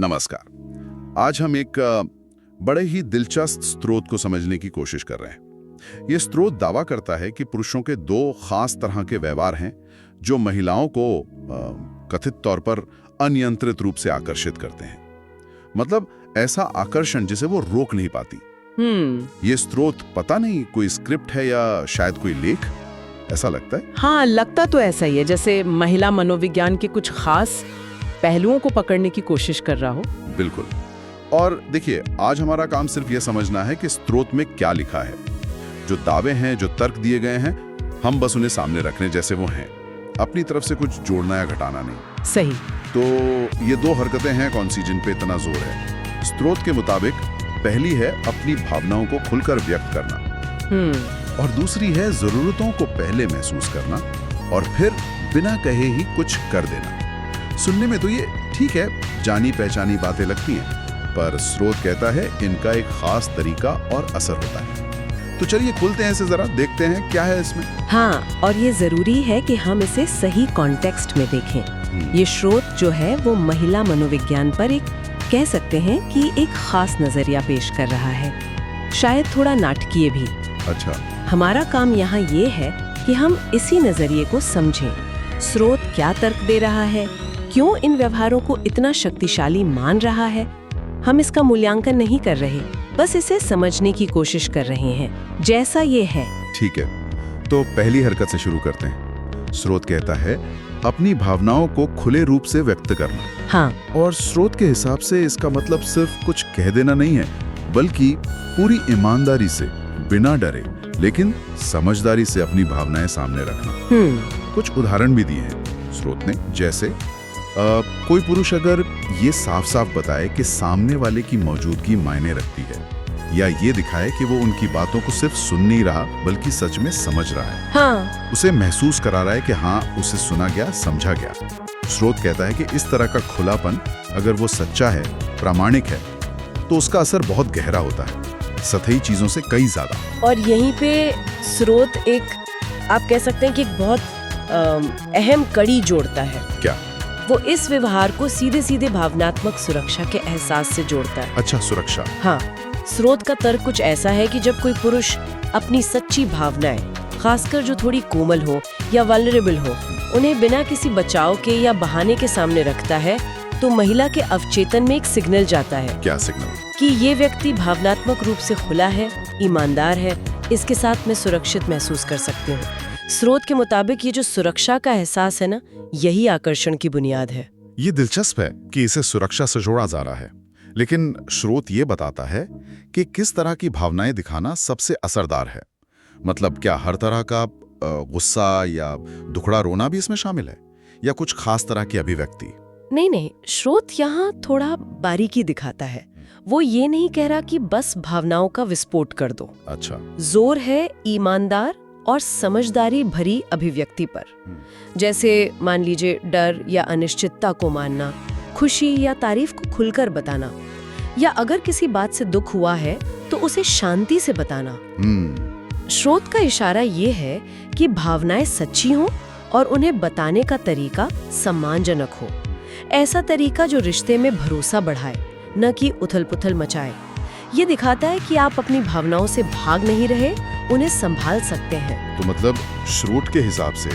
नमस्कार। आज हम एक बड़े ही दिलचस्प स्रोत को समझने की कोशिश कर रहे हैं। ये स्रोत दावा करता है कि पुरुषों के दो खास तरह के व्यवहार हैं जो महिलाओं को कथित तौर पर अनियंत्रित रूप से आकर्षित करते हैं। मतलब ऐसा आकर्षण जिसे वो रोक नहीं पाती। ये स्रोत पता नहीं कोई स्क्रिप्ट है या शायद कोई लेख, ऐसा लगता है। हाँ, लगता तो ऐसा ही है, जैसे महिला मनोविज्ञान के कुछ खास पहलुओं को पकड़ने की कोशिश कर रहा हो। बिल्कुल। और देखिए, आज हमारा काम सिर्फ ये समझना है कि स्रोत में क्या लिखा है। जो दावे हैं, जो तर्क दिए गए हैं, हम बस उन्हें सामने रखने जैसे वो हैं, अपनी तरफ से कुछ जोड़ना या घटाना नहीं। सही। तो ये दो हरकतें हैं कौन सी जिन पे इतना जोर है? स्रोत के मुताबिक पहली है अपनी भावनाओं को खुलकर व्यक्त करना, और दूसरी है जरूरतों को पहले महसूस करना और फिर बिना कहे ही कुछ कर देना। सुनने में तो ये ठीक है, जानी पहचानी बातें लगती हैं, पर स्रोत कहता है इनका एक खास तरीका और असर होता है। तो चलिए खुलते हैं इसे, जरा देखते हैं क्या है इसमें। हाँ, और ये जरूरी है कि हम इसे सही कॉन्टेक्स्ट में देखें। ये स्रोत जो है वो महिला मनोविज्ञान पर एक कह सकते हैं कि एक खास नजरिया पेश कर रहा है, शायद थोड़ा नाटकीय भी। अच्छा। हमारा काम यहाँ ये है कि हम इसी नजरिए को समझें। स्रोत क्या तर्क दे रहा है, क्यों इन व्यवहारों को इतना शक्तिशाली मान रहा है। हम इसका मूल्यांकन नहीं कर रहे, बस इसे समझने की कोशिश कर रहे हैं जैसा ये है। ठीक है, तो पहली हरकत से शुरू करते हैं। स्रोत कहता है अपनी भावनाओं को खुले रूप से व्यक्त करना। हाँ। और स्रोत के हिसाब से इसका मतलब सिर्फ कुछ कह देना नहीं है, बल्कि पूरी ईमानदारी से, बिना डरे लेकिन समझदारी से अपनी भावनाएं सामने रखना। कुछ उदाहरण भी दिए हैं स्रोत ने, जैसे कोई पुरुष अगर ये साफ साफ बताए कि सामने वाले की मौजूदगी मायने रखती है, या ये दिखाए कि वो उनकी बातों को सिर्फ सुन नहीं रहा बल्कि सच में समझ रहा है। हाँ। उसे महसूस करा रहा है कि हाँ, उसे सुना गया, समझा गया। स्रोत कहता है कि इस तरह का खुलापन अगर वो सच्चा है, प्रामाणिक है, तो उसका असर बहुत गहरा होता है, सतही चीजों से कई ज्यादा। और यहीं पे स्रोत एक आप कह सकते हैं कि एक बहुत अहम कड़ी जोड़ता है। क्या? वो इस व्यवहार को सीधे सीधे भावनात्मक सुरक्षा के एहसास से जोड़ता है। अच्छा, सुरक्षा। हाँ, स्रोत का तर्क कुछ ऐसा है कि जब कोई पुरुष अपनी सच्ची भावनाएं, खासकर जो थोड़ी कोमल हो या वल्नरेबल हो, उन्हें बिना किसी बचाव के या बहाने के सामने रखता है, तो महिला के अवचेतन में एक सिग्नल जाता है। क्या सिग्नल? कि ये व्यक्ति भावनात्मक रूप से खुला है, ईमानदार है, इसके साथ मैं सुरक्षित महसूस कर सकती हूँ। स्रोत के मुताबिक ये जो सुरक्षा का एहसास है ना, यही आकर्षण की बुनियाद है। ये दिलचस्प है कि इसे सुरक्षा से जोड़ा जा रहा है, लेकिन स्रोत ये बताता है कि किस तरह की भावनाएं दिखाना सबसे असरदार है। मतलब क्या हर तरह का गुस्सा या दुखड़ा रोना भी इसमें शामिल है, या कुछ खास तरह की अभिव्यक्ति? नहीं, स्रोत यहाँ थोड़ा बारीकी दिखाता है। वो ये नहीं कह रहा कि बस भावनाओं का विस्फोट कर दो। अच्छा। जोर है ईमानदार और समझदारी भरी अभिव्यक्ति पर। जैसे मान लीजिए डर या अनिश्चितता को मानना, खुशी या तारीफ को खुलकर बताना, या अगर किसी बात से दुख हुआ है तो उसे शांति से बताना। स्रोत का इशारा ये है कि भावनाएं सच्ची हों और उन्हें बताने का तरीका सम्मानजनक हो। ऐसा तरीका जो रिश्ते में भरोसा बढ़ाए, न कि उथल-पुथल मचाए। ये दिखाता है कि आप अपनी भावनाओं से भाग नहीं रहे, उन्हें संभाल सकते हैं। तो मतलब स्रोत के हिसाब से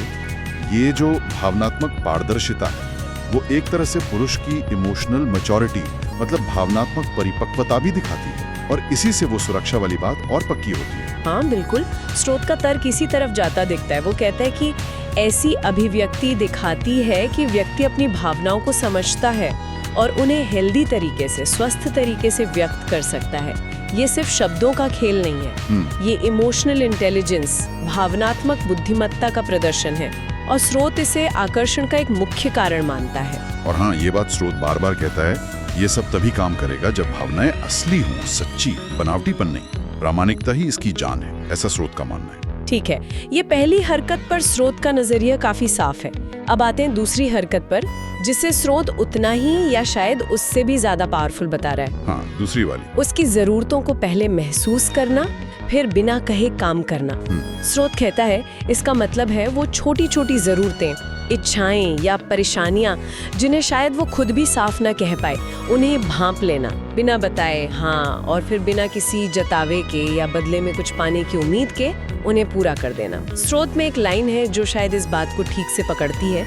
ये जो भावनात्मक पारदर्शिता है, वो एक तरह से पुरुष की इमोशनल मैच्योरिटी, मतलब भावनात्मक परिपक्वता भी दिखाती है, और इसी से वो सुरक्षा वाली बात और पक्की होती है। हाँ बिल्कुल, स्रोत का तर्क इसी तरफ जाता दिखता है। वो कहता है कि ऐसी अभिव्यक्ति दिखाती है कि व्यक्ति अपनी भावनाओं को समझता है और उन्हें हेल्दी तरीके से, स्वस्थ तरीके से व्यक्त कर सकता है। ये सिर्फ शब्दों का खेल नहीं है, ये इमोशनल इंटेलिजेंस, भावनात्मक बुद्धिमत्ता का प्रदर्शन है, और स्रोत इसे आकर्षण का एक मुख्य कारण मानता है। और हाँ, ये बात स्रोत बार बार कहता है, ये सब तभी काम करेगा जब भावनाएं असली हों, सच्ची, बनावटीपन नहीं, प्रामाणिकता ही इसकी जान है, ऐसा स्रोत का मानना है। ठीक है, ये पहली हरकत पर स्रोत का नजरिया काफी साफ है। अब आते हैं दूसरी हरकत पर, जिसे स्रोत उतना ही या शायद उससे भी ज्यादा पावरफुल बता रहा है। हाँ, दूसरी वाली। उसकी जरूरतों को पहले महसूस करना, फिर बिना कहे काम करना। स्रोत कहता है इसका मतलब है वो छोटी छोटी जरूरतें इच्छाएं या परेशानियां जिन्हें शायद वो खुद भी साफ ना कह पाए, उन्हें भांप लेना बिना बताए, हाँ, और फिर बिना किसी जतावे के या बदले में कुछ पाने की उम्मीद के उन्हें पूरा कर देना। स्रोत में एक लाइन है जो शायद इस बात को ठीक से पकड़ती है।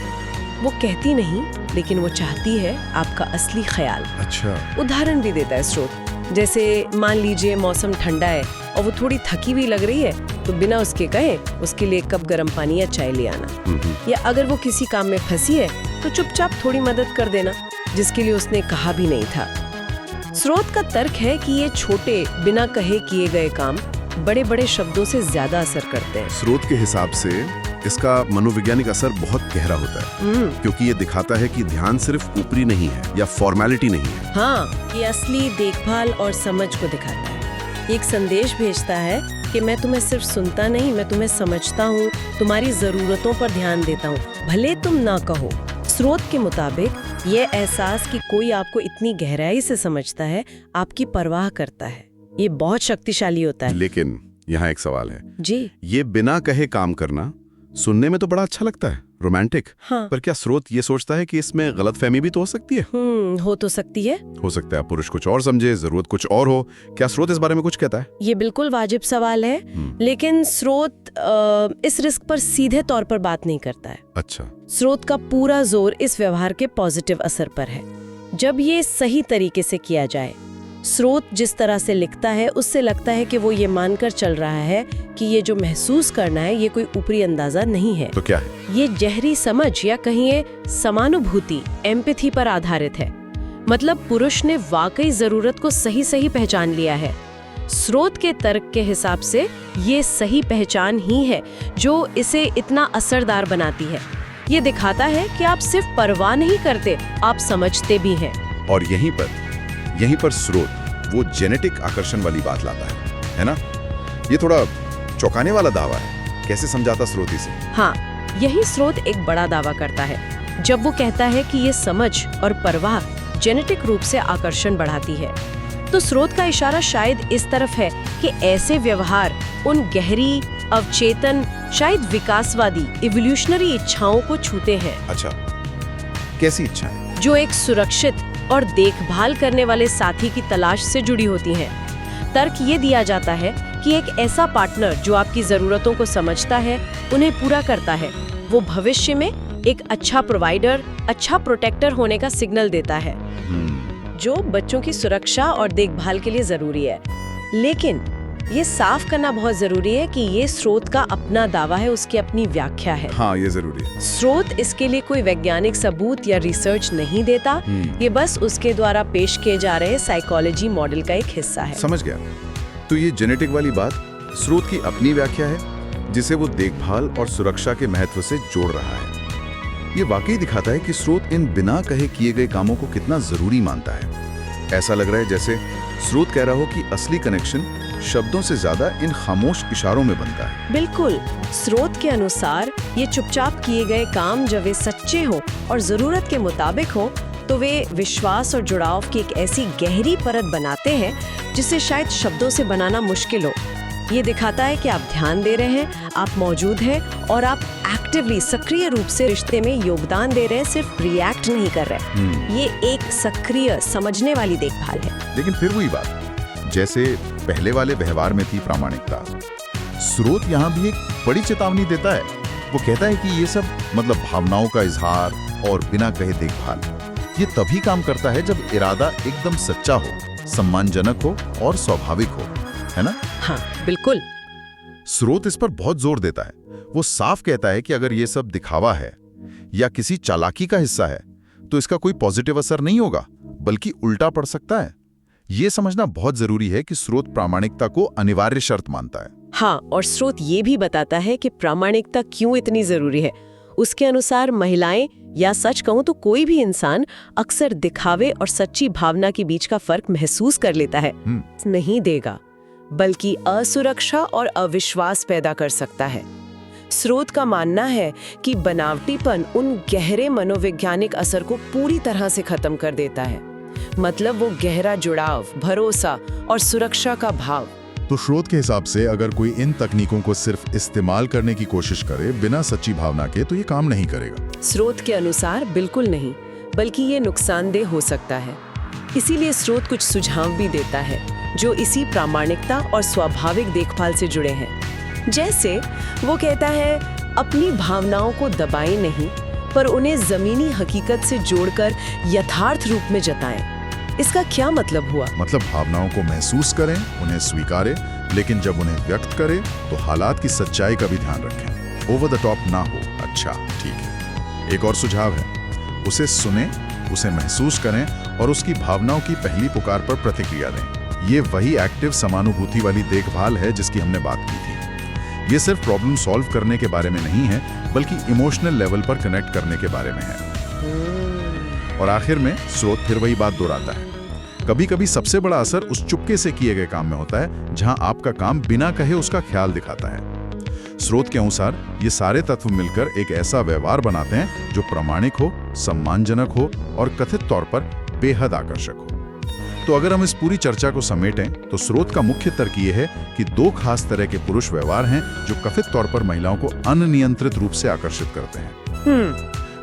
वो कहती नहीं, लेकिन वो चाहती है आपका असली ख्याल। अच्छा। उदाहरण भी देता है स्रोत, जैसे मान लीजिए मौसम ठंडा है और वो थोड़ी थकी हुई लग रही है, तो बिना उसके कहे उसके लिए एक कप गर्म पानी या चाय ले आना। या अगर वो किसी काम में फंसी है तो चुपचाप थोड़ी मदद कर देना, जिसके लिए उसने कहा भी नहीं था। स्रोत का तर्क है कि ये छोटे बिना कहे किए गए काम बड़े बड़े शब्दों से ज्यादा असर करते हैं। स्रोत के हिसाब से इसका मनोवैज्ञानिक असर बहुत गहरा होता है, क्योंकि ये दिखाता है कि ध्यान सिर्फ ऊपरी नहीं है या फॉर्मेलिटी नहीं है। हाँ, ये असली देखभाल और समझ को दिखाता है। एक संदेश भेजता है कि मैं तुम्हें सिर्फ सुनता नहीं, मैं तुम्हें समझता हूँ, तुम्हारी जरूरतों पर ध्यान देता हूँ, भले तुम ना कहो। स्रोत के मुताबिक ये एहसास कि कोई आपको इतनी गहराई से समझता है, आपकी परवाह करता है, ये बहुत शक्तिशाली होता है। लेकिन यहाँ एक सवाल है जी। ये बिना कहे काम करना सुनने में तो बड़ा अच्छा लगता है, रोमांटिक। हाँ। पर क्या स्रोत ये सोचता है कि इसमें गलतफहमी भी तो हो सकती है? हो तो सकती है। हो सकता है पुरुष कुछ और समझे, जरूरत कुछ और हो। क्या स्रोत इस बारे में कुछ कहता है? ये बिल्कुल वाजिब सवाल है, लेकिन स्रोत इस रिस्क पर सीधे तौर पर बात नहीं करता है। अच्छा। स्रोत का पूरा जोर इस व्यवहार के पॉजिटिव असर पर है, जब ये सही तरीके से किया जाए। स्रोत जिस तरह से लिखता है उससे लगता है कि वो ये मानकर चल रहा है कि ये जो महसूस करना है ये कोई ऊपरी अंदाजा नहीं है। तो क्या है? ये गहरी समझ या कहिए समानुभूति, एम्पैथी पर आधारित है। मतलब पुरुष ने वाकई जरूरत को सही सही पहचान लिया है। स्रोत के तर्क के हिसाब से ये सही पहचान ही है जो इसे इतना असरदार बनाती है। ये दिखाता है कि आप सिर्फ परवाह नहीं करते, आप समझते भी हैं। और यहीं पर स्रोत वो जेनेटिक आकर्षण वाली बात लाता है ना? ये थोड़ा चौंकाने वाला दावा है। कैसे समझाता स्रोत इसे? हाँ, यही स्रोत एक बड़ा दावा करता है जब वो कहता है कि ये समझ और परवाह जेनेटिक रूप से आकर्षण बढ़ाती है। तो स्रोत का इशारा शायद इस तरफ है कि ऐसे व्यवहार उन गहरी, अवचेतन, शायद विकासवादी, इवोल्यूशनरी इच्छाओं को छूते हैं। अच्छा, कैसी इच्छाएं? जो एक सुरक्षित और देखभाल करने वाले साथी की तलाश से जुड़ी होती हैं। तर्क ये दिया जाता है कि एक ऐसा पार्टनर जो आपकी जरूरतों को समझता है, उन्हें पूरा करता है, वो भविष्य में एक अच्छा प्रोवाइडर, अच्छा प्रोटेक्टर होने का सिग्नल देता है, जो बच्चों की सुरक्षा और देखभाल के लिए जरूरी है। लेकिन ये साफ करना बहुत जरूरी है कि ये स्रोत का अपना दावा है, उसकी अपनी व्याख्या है। हाँ, ये जरूरी है। स्रोत इसके लिए कोई वैज्ञानिक सबूत या रिसर्च नहीं देता, ये बस उसके द्वारा पेश किए जा रहे साइकोलॉजी मॉडल का एक हिस्सा है। समझ गया। तो ये जेनेटिक वाली बात स्रोत की अपनी व्याख्या है, जिसे वो देखभाल और सुरक्षा के महत्व से जोड़ रहा है। ये वाकई दिखाता है कि स्रोत इन बिना कहे किए गए कामों को कितना जरूरी मानता है। ऐसा लग रहा है जैसे स्रोत कह रहा हो कि असली कनेक्शन शब्दों से ज्यादा इन खामोश इशारों में बनता है। बिल्कुल। स्रोत के अनुसार ये चुपचाप किए गए काम जब वे सच्चे हो और जरूरत के मुताबिक हो, तो वे विश्वास और जुड़ाव की एक ऐसी गहरी परत बनाते हैं जिसे शायद शब्दों से बनाना मुश्किल हो। ये दिखाता है कि आप ध्यान दे रहे हैं, आप मौजूद हैं और आप एक्टिवली, सक्रिय रूप से रिश्ते में योगदान दे रहे हैं, सिर्फ रिएक्ट नहीं कर रहे। ये एक सक्रिय, समझने वाली देखभाल है। लेकिन फिर वही बात जैसे पहले वाले व्यवहार में थी प्रामाणिकता, स्रोत यहाँ भी एक बड़ी चेतावनी देता है। वो कहता है कि ये सब मतलब भावनाओं का इजहार और बिना कहे देखभाल, ये तभी काम करता है जब इरादा एकदम सच्चा हो, सम्मानजनक हो और स्वाभाविक हो, है ना? हाँ, बिल्कुल। स्रोत इस पर बहुत जोर देता है। वो साफ कहता है कि अगर ये सब दिखावा है या किसी चालाकी का हिस्सा है, तो इसका कोई पॉजिटिव असर नहीं होगा, बल्कि उल्टा पड़ सकता है। ये समझना बहुत जरूरी है कि स्रोत प्रामाणिकता को अनिवार्य शर्त मानता है। हाँ, और स्रोत ये भी बताता है कि प्रामाणिकता क्यों इतनी जरूरी है। उसके अनुसार महिलाएं, या सच कहूं तो कोई भी इंसान, अक्सर दिखावे और सच्ची भावना के बीच का फर्क महसूस कर लेता है। नहीं देगा, बल्कि असुरक्षा और अविश्वास पैदा कर सकता है। स्रोत का मानना है कि बनावटीपन उन गहरे मनोवैज्ञानिक असर को पूरी तरह से खत्म कर देता है। मतलब वो गहरा जुड़ाव, भरोसा और सुरक्षा का भाव। तो स्रोत के हिसाब से अगर कोई इन तकनीकों को सिर्फ इस्तेमाल करने की कोशिश करे बिना सच्ची भावना के, तो ये काम नहीं करेगा। स्रोत के अनुसार बिल्कुल नहीं, बल्कि ये नुकसानदेह हो सकता है। इसीलिए स्रोत कुछ सुझाव भी देता है जो इसी प्रामाणिकता और स्वाभाविक देखभाल से जुड़े हैं। जैसे वो कहता है, अपनी भावनाओं को दबाएं नहीं, पर उन्हें जमीनी हकीकत से जोड़कर यथार्थ रूप में जताएं। इसका क्या मतलब हुआ? मतलब भावनाओं को महसूस करें, उन्हें स्वीकारें, लेकिन जब उन्हें व्यक्त करें तो हालात की सच्चाई का भी ध्यान रखें, ओवर द टॉप ना हो। अच्छा, ठीक है। एक और सुझाव है, उसे सुने, उसे महसूस करें और उसकी भावनाओं की पहली पुकार पर प्रतिक्रिया दें। ये वही एक्टिव समानुभूति वाली देखभाल है जिसकी हमने बात की थी। ये सिर्फ प्रॉब्लम सॉल्व करने के बारे में नहीं है, बल्कि इमोशनल लेवल पर कनेक्ट करने के बारे में है। और आखिर में स्रोत फिर वही बात दोहराता है, कभी कभी सबसे बड़ा असर उस चुपके से किए गए काम में होता है जहां आपका काम बिना कहे उसका ख्याल दिखाता है। स्रोत के अनुसार ये सारे तत्व मिलकर एक ऐसा व्यवहार बनाते हैं जो प्रामाणिक हो, सम्मानजनक हो और कथित तौर पर बेहद आकर्षक हो। तो अगर हम इस पूरी चर्चा को समेटें तो स्रोत का मुख्य तर्क ये है कि दो खास तरह के पुरुष व्यवहार हैं जो कथित तौर पर महिलाओं को अनियंत्रित रूप से आकर्षित करते हैं।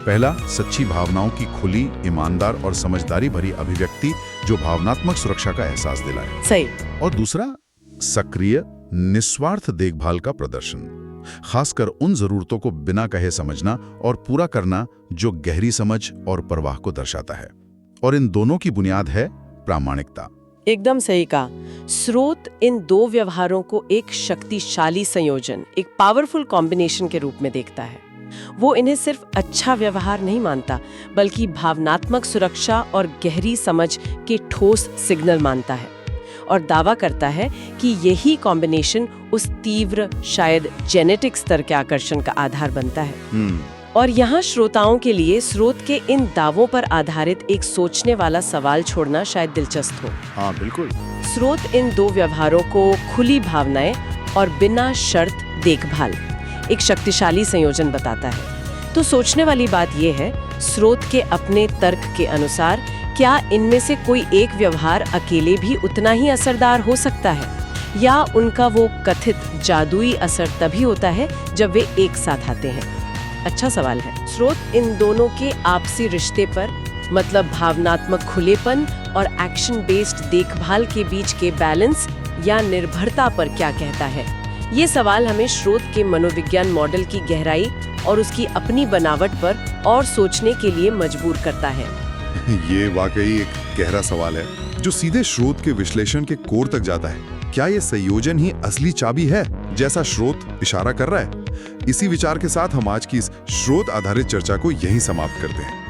पहला, सच्ची भावनाओं की खुली, ईमानदार और समझदारी भरी अभिव्यक्ति जो भावनात्मक सुरक्षा का एहसास दिलाए। सही। और दूसरा, सक्रिय, निस्वार्थ देखभाल का प्रदर्शन, खासकर उन जरूरतों को बिना कहे समझना और पूरा करना जो गहरी समझ और परवाह को दर्शाता है। और इन दोनों की बुनियाद है प्रामाणिकता। एकदम सही कहा। स्रोत इन दो व्यवहारों को एक शक्तिशाली संयोजन, एक पावरफुल कॉम्बिनेशन के रूप में देखता है। वो इन्हें सिर्फ अच्छा व्यवहार नहीं मानता, बल्कि भावनात्मक सुरक्षा और गहरी समझ के ठोस सिग्नल मानता है, और दावा करता है कि यही कॉम्बिनेशन उस तीव्र, शायद जेनेटिक स्तर के आकर्षण का आधार बनता है। और यहाँ श्रोताओं के लिए स्रोत के इन दावों पर आधारित एक सोचने वाला सवाल छोड़ना शायद दिलचस्प हो। हाँ, बिल्कुल। स्रोत इन दो व्यवहारों को खुली भावनाएं और बिना शर्त देखभाल, एक शक्तिशाली संयोजन बताता है। तो सोचने वाली बात यह है, स्रोत के अपने तर्क के अनुसार क्या इनमें से कोई एक व्यवहार अकेले भी उतना ही असरदार हो सकता है, या उनका वो कथित जादुई असर तभी होता है जब वे एक साथ आते हैं? अच्छा सवाल है। स्रोत इन दोनों के आपसी रिश्ते पर, मतलब भावनात्मक खुलेपन और एक्शन बेस्ड देखभाल के बीच के बैलेंस या निर्भरता पर क्या कहता है? ये सवाल हमें स्रोत के मनोविज्ञान मॉडल की गहराई और उसकी अपनी बनावट पर और सोचने के लिए मजबूर करता है। ये वाकई एक गहरा सवाल है जो सीधे स्रोत के विश्लेषण के कोर तक जाता है। क्या ये संयोजन ही असली चाबी है जैसा स्रोत इशारा कर रहा है? इसी विचार के साथ हम आज की इस स्रोत आधारित चर्चा को यहीं समाप्त करते हैं।